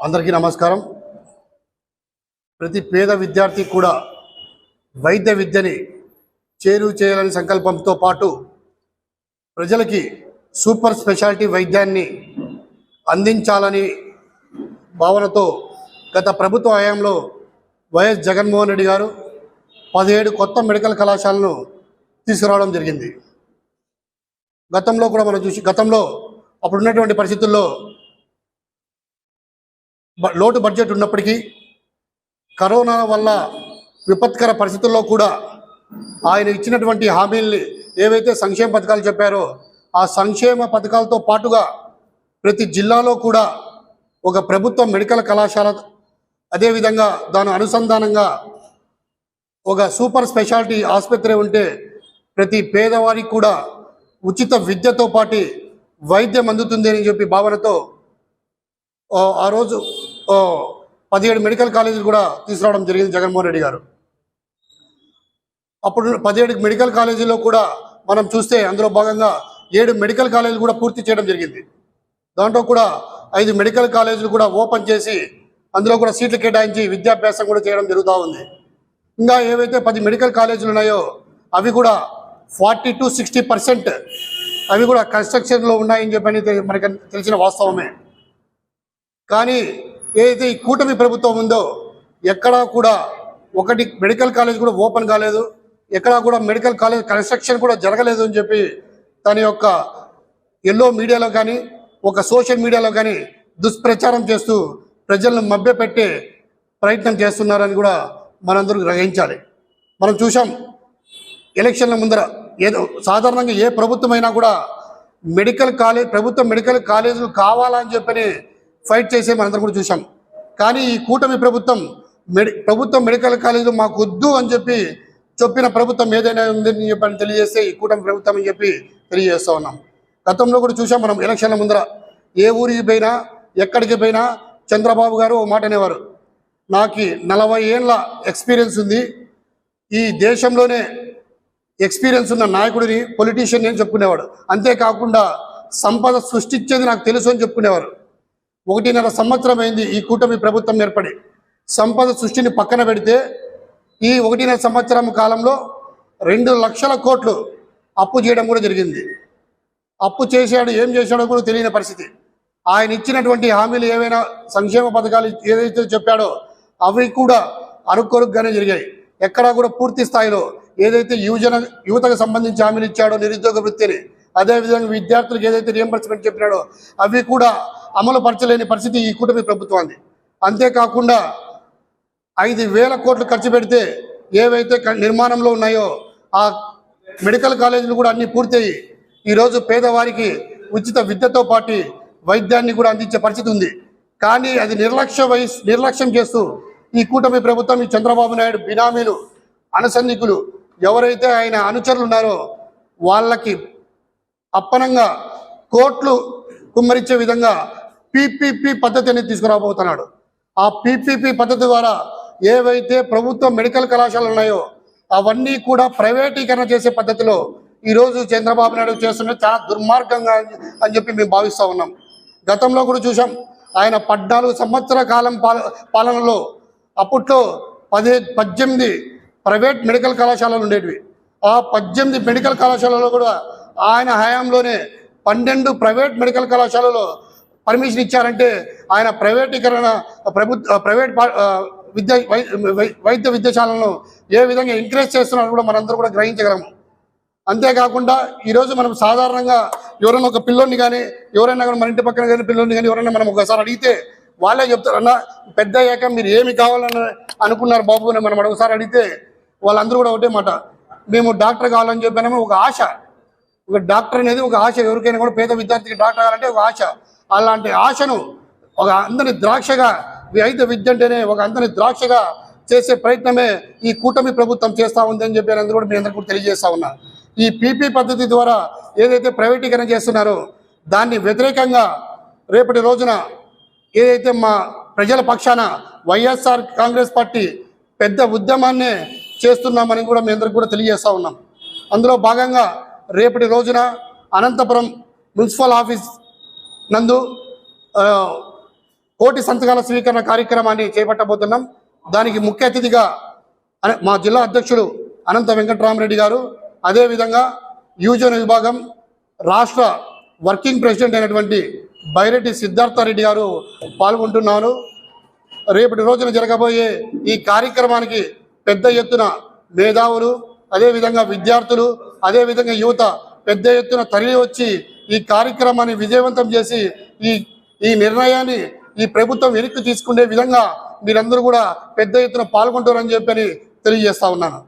అందరికీ నమస్కారం. ప్రతి పేద విద్యార్థి కూడా వైద్య విద్యని చేరువ చేయాలని సంకల్పంతో పాటు ప్రజలకి సూపర్ స్పెషాలిటీ వైద్యాన్ని అందించాలని భావనతో గత ప్రభుత్వ హయాంలో వైఎస్ జగన్మోహన్ రెడ్డి గారు 17 కొత్త మెడికల్ కళాశాలను తీసుకురావడం జరిగింది. గతంలో కూడా మనం గతంలో అప్పుడున్నటువంటి పరిస్థితుల్లో లోటు బడ్జెట్ ఉన్నప్పటికీ కరోనా వల్ల విపత్కర పరిస్థితుల్లో కూడా ఆయన ఇచ్చినటువంటి హామీల్ని ఏవైతే సంక్షేమ పథకాలు చెప్పారో ఆ సంక్షేమ పథకాలతో పాటుగా ప్రతి జిల్లాలో కూడా ఒక ప్రభుత్వ మెడికల్ కళాశాల, అదేవిధంగా దాని అనుసంధానంగా ఒక సూపర్ స్పెషాలిటీ ఆసుపత్రి ఉంటే ప్రతి పేదవారికి కూడా ఉచిత విద్యతో పాటు వైద్యం అందుతుంది అని చెప్పి భావనతో ఆ రోజు 17 మెడికల్ కాలేజీలు కూడా తీసుకురావడం జరిగింది జగన్మోహన్ రెడ్డి గారు. అప్పుడు 17 మెడికల్ కాలేజీలో కూడా మనం చూస్తే అందులో భాగంగా 7 మెడికల్ కాలేజీలు కూడా పూర్తి చేయడం జరిగింది. దాంట్లో కూడా 5 మెడికల్ కాలేజీలు కూడా ఓపెన్ చేసి అందులో కూడా సీట్లు కేటాయించి విద్యాభ్యాసం కూడా చేయడం జరుగుతూ ఉంది. ఇంకా ఏవైతే 10 మెడికల్ కాలేజీలు ఉన్నాయో అవి కూడా 40 to 60% అవి కూడా కన్స్ట్రక్షన్లో ఉన్నాయని చెప్పని మనకు తెలిసిన వాస్తవమే. కానీ ఏదైతే ఈ కూటమి ప్రభుత్వం ఉందో ఎక్కడా కూడా ఒకటి మెడికల్ కాలేజ్ కూడా ఓపెన్ కాలేదు, ఎక్కడా కూడా మెడికల్ కాలేజ్ కన్స్ట్రక్షన్ కూడా జరగలేదు అని చెప్పి తన యొక్క ఎల్లో మీడియాలో కానీ ఒక సోషల్ మీడియాలో కానీ దుష్ప్రచారం చేస్తూ ప్రజలను మభ్యపెట్టే ప్రయత్నం చేస్తున్నారని కూడా మనందరూ గ్రహించాలి. మనం చూసాం ఎలక్షన్ల ముందర ఏదో సాధారణంగా ఏ ప్రభుత్వమైనా కూడా ప్రభుత్వ మెడికల్ కాలేజీలు కావాలని చెప్పని ఫైట్ చేసే మనందరం కూడా చూసాం. కానీ ఈ కూటమి ప్రభుత్వం ప్రభుత్వ మెడికల్ కాలేజీలు మాకు వద్దు అని చెప్పిన ప్రభుత్వం ఏదైనా ఉందని చెప్పని తెలియజేస్తే ఈ కూటమి ప్రభుత్వం అని చెప్పి తెలియజేస్తూ ఉన్నాం. గతంలో కూడా చూసాం మనం ఎలక్షన్ల ముందర ఏ ఊరికి పోయినా ఎక్కడికి పోయినా చంద్రబాబు గారు ఓ మాట అనేవారు, నాకు 40 ఏళ్ళ ఎక్స్పీరియన్స్ ఉంది, ఈ దేశంలోనే ఎక్స్పీరియన్స్ ఉన్న నాయకుడిని పొలిటీషియన్ అని చెప్పుకునేవాడు. అంతేకాకుండా సంపద సృష్టించేది నాకు తెలుసు అని చెప్పుకునేవారు. 1.5 సంవత్సరం అయింది ఈ కూటమి ప్రభుత్వం ఏర్పడి. సంపద సృష్టిని పక్కన పెడితే ఈ 1.5 సంవత్సరం కాలంలో 2 లక్షల కోట్లు అప్పు చేయడం కూడా జరిగింది. అప్పు చేశాడు, ఏం చేశాడో కూడా తెలియని పరిస్థితి. ఆయన ఇచ్చినటువంటి హామీలు ఏవైనా సంక్షేమ పథకాలు ఏదైతే చెప్పాడో అవి కూడా అరుకొరుగ్గానే జరిగాయి. ఎక్కడా కూడా పూర్తి స్థాయిలో ఏదైతే యువతకు సంబంధించి హామీలు ఇచ్చాడో నిరుద్యోగ వృత్తిని, అదేవిధంగా విద్యార్థులకు ఏదైతే రియంబర్స్మెంట్ చెప్పినాడో అవి కూడా అమలు పరచలేని పరిస్థితి ఈ కూటమి ప్రభుత్వాన్ని. అంతేకాకుండా 5,000 కోట్లు ఖర్చు పెడితే ఏవైతే నిర్మాణంలో ఉన్నాయో ఆ మెడికల్ కాలేజీలు కూడా అన్నీ పూర్తయి ఈరోజు పేదవారికి ఉచిత విద్యతో పాటు వైద్యాన్ని కూడా అందించే పరిస్థితి ఉంది. కానీ అది నిర్లక్ష్యం చేస్తూ ఈ కూటమి ప్రభుత్వం, ఈ చంద్రబాబు నాయుడు బినామీలు, అనుసన్నికులు ఎవరైతే ఆయన అనుచరులు ఉన్నారో వాళ్ళకి అప్పనంగా కోట్లు కుమ్మరించే విధంగా పీపీపీ పద్ధతి అనేది తీసుకురాబోతున్నాడు. ఆ పీపీపీ పద్ధతి ద్వారా ఏవైతే ప్రభుత్వ మెడికల్ కళాశాలలు ఉన్నాయో అవన్నీ కూడా ప్రైవేటీకరణ చేసే పద్ధతిలో ఈరోజు చంద్రబాబు నాయుడు చేస్తున్న చాలా దుర్మార్గంగా అని చెప్పి మేము భావిస్తూ ఉన్నాం. గతంలో కూడా చూసాం ఆయన 14 సంవత్సరాల కాలం పాలనలో అప్పట్లో 18 ప్రైవేట్ మెడికల్ కళాశాలలు ఉండేటివి. ఆ 18 మెడికల్ కళాశాలలో కూడా ఆయన హయాంలోనే 12 ప్రైవేట్ మెడికల్ కళాశాలలో పర్మిషన్ ఇచ్చారంటే ఆయన ప్రైవేటీకరణ ప్రైవేట్ వైద్య విద్యాశాలను ఏ విధంగా ఎంకరేజ్ చేస్తున్నారో కూడా మనందరూ కూడా గ్రహించగలము. అంతేకాకుండా ఈరోజు మనం సాధారణంగా ఎవరైనా ఒక పిల్లోని కానీ ఎవరైనా కానీ మన ఇంటి పక్కన కానీ పిల్లోని కానీ ఎవరైనా మనం ఒకసారి అడిగితే వాళ్ళే చెప్తారు, అన్న పెద్ద అయ్యాక మీరు ఏమి కావాలని అనుకున్నారు బాబు అని మనం ఒకసారి అడిగితే వాళ్ళందరూ కూడా ఒకటే మాట, మేము డాక్టర్ కావాలని చెప్పినాము. ఒక ఆశ, ఒక డాక్టర్ అనేది ఒక ఆశ, ఎవరికైనా కూడా పేద విద్యార్థికి డాక్టర్ కావాలంటే ఒక ఆశ. అలాంటి ఆశను ఒక అందరి ద్రాక్షగా, వైద్య విద్య అంటేనే ఒక అందరి ద్రాక్షగా చేసే ప్రయత్నమే ఈ కూటమి ప్రభుత్వం చేస్తూ ఉందని చెప్పి అందరూ కూడా మీ అందరికీ కూడా తెలియజేస్తా ఉన్నా. ఈ పీపీ పద్ధతి ద్వారా ఏదైతే ప్రైవేటీకరణ చేస్తున్నారో దాన్ని వ్యతిరేకంగా రేపటి రోజున ఏదైతే మా ప్రజల పక్షాన వైఎస్ఆర్ కాంగ్రెస్ పార్టీ పెద్ద ఉద్యమాన్నే చేస్తున్నామని కూడా మీ అందరికీ కూడా తెలియజేస్తూ ఉన్నాం. అందులో భాగంగా రేపటి రోజున అనంతపురం మున్సిపల్ ఆఫీస్ నందు కోటి సంతకాల స్వీకరణ కార్యక్రమాన్ని చేపట్టబోతున్నాం. దానికి ముఖ్య అతిథిగా మా జిల్లా అధ్యక్షుడు అనంత వెంకటరామరెడ్డి గారు, అదేవిధంగా యువజన విభాగం రాష్ట్ర వర్కింగ్ ప్రెసిడెంట్ అయినటువంటి బైరెడ్డి సిద్ధార్థరెడ్డి గారు పాల్గొంటున్నారు. రేపటి రోజున జరగబోయే ఈ కార్యక్రమానికి పెద్ద ఎత్తున మేధావులు, అదేవిధంగా విద్యార్థులు, అదేవిధంగా యువత పెద్ద ఎత్తున తరలి వచ్చి ఈ కార్యక్రమాన్ని విజయవంతం చేసి ఈ నిర్ణయాన్ని ఈ ప్రభుత్వం వెనక్కి తీసుకునే విధంగా మీరందరూ కూడా పెద్ద ఎత్తున పాల్గొంటారని చెప్పని తెలియజేస్తా ఉన్నాను.